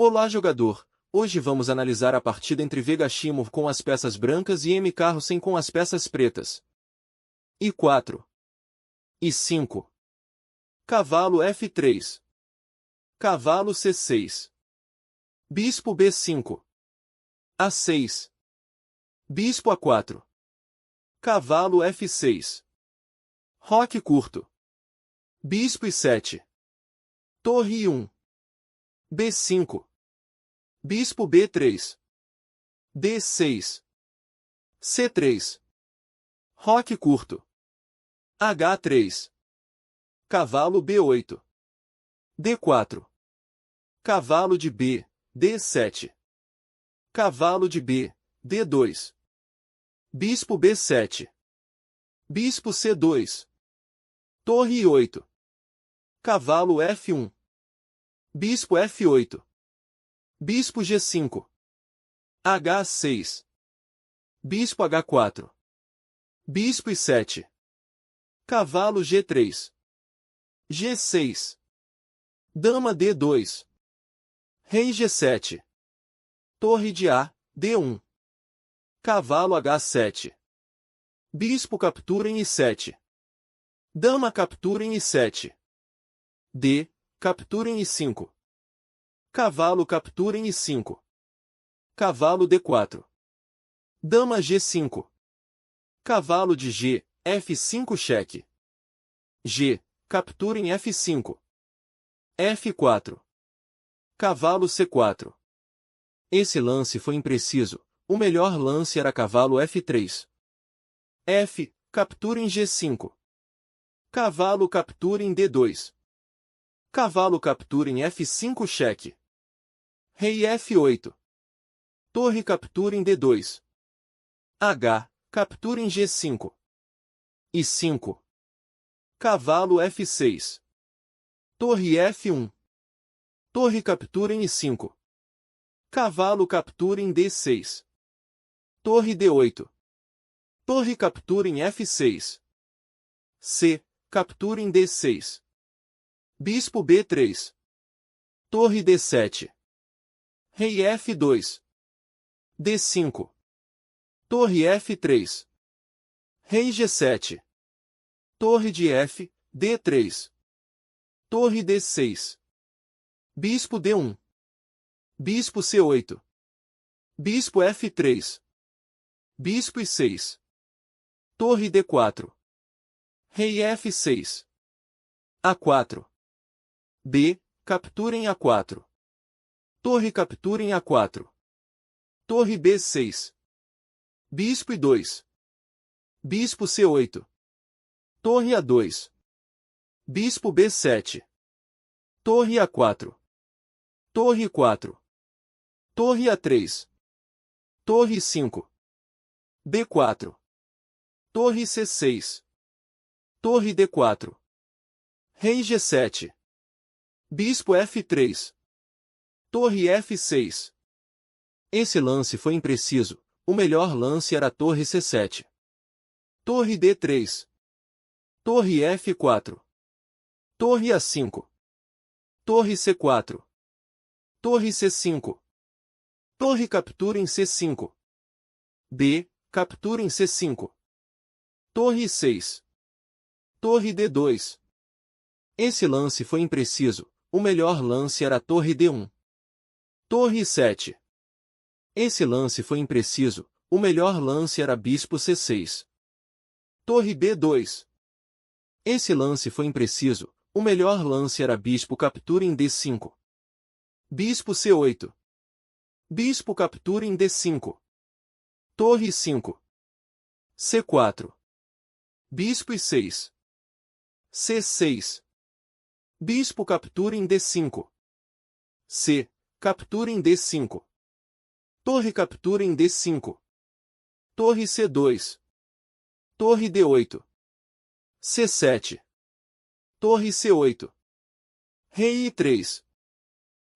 Olá, jogador! Hoje vamos analisar a partida entre Vegashimo com as peças brancas e M. Carlsen com as peças pretas. I4. I5. Cavalo F3. Cavalo C6. Bispo B5. A6. Bispo A4. Cavalo F6. Roque curto. Bispo I7. Torre I1. B5. Bispo B3. D6. C3. Roque curto. H3. Cavalo B8. D4. Cavalo de B, D7. Cavalo de B, D2. Bispo B7. Bispo C2. Torre I8. Cavalo F1. Bispo F8. Bispo G5. H6. Bispo H4. Bispo I7. Cavalo G3. G6. Dama D2. Rei G7. Torre de A, D1. Cavalo H7. Bispo captura em I7. Dama captura em I7. D, captura em I5. Cavalo captura em I5. Cavalo D4. Dama G5. Cavalo de G, F5 cheque. G, captura em F5. F4. Cavalo C4. Esse lance foi impreciso. O melhor lance era cavalo F3. F, captura em G5. Cavalo captura em D2. Cavalo captura em F5 cheque. Rei F8. Torre captura em D2. H, captura em G5. I5. Cavalo F6. Torre F1. Torre captura em I5. Cavalo captura em D6. Torre D8. Torre captura em F6. C, captura em D6. Bispo B3. Torre D7. Rei F2. D5. Torre F3. Rei G7. Torre de F, D3. Torre D6. Bispo D1. Bispo C8. Bispo F3. Bispo I6. Torre D4. Rei F6. A4. B, captura em A4. Torre captura em A4. Torre B6. Bispo I2. Bispo C8. Torre A2. Bispo B7. Torre A4. Torre 4. Torre A3. Torre 5. B4. Torre C6. Torre D4. Rei G7. Bispo F3. Torre F6. Esse lance foi impreciso. O melhor lance era a torre C7. Torre D3. Torre F4. Torre A5. Torre C4. Torre C5. Torre captura em C5. D, captura em C5. Torre 6. Torre D2. Esse lance foi impreciso. O melhor lance era a torre D1. Torre 7. Esse lance foi impreciso. O melhor lance era bispo C6. Torre B2. Esse lance foi impreciso. O melhor lance era bispo captura em D5. Bispo C8. Bispo captura em D5. Torre 5. C4. Bispo I6. C6. Bispo captura em D5. C, captura em D5. Torre captura em D5. Torre C2. Torre D8. C7. Torre C8. Rei I3.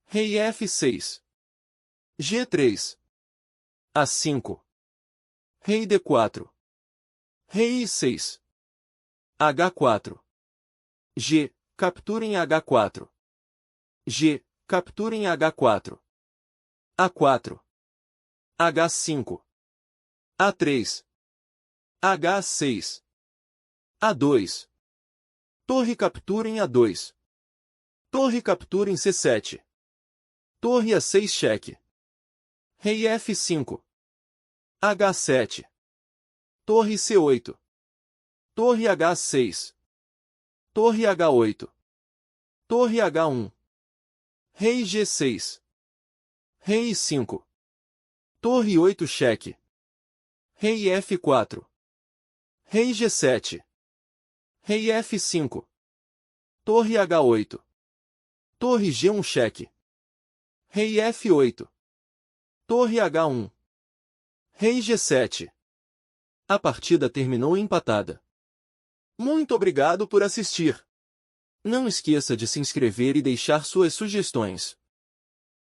Rei F6. G3. A5. Rei D4. Rei I6. H4. G, captura em H4. G, captura em H4. A4, H5, A3, H6, A2. Torre captura em A2. Torre captura em C7. Torre A6 cheque. Rei F5. H7. Torre C8. Torre H6. Torre H8. Torre H1. Rei G6. Rei 5. Torre 8 cheque. Rei F4. Rei G7. Rei F5. Torre H8. Torre G1 cheque. Rei F8. Torre H1. Rei G7. A partida terminou empatada. Muito obrigado por assistir. Não esqueça de se inscrever e deixar suas sugestões.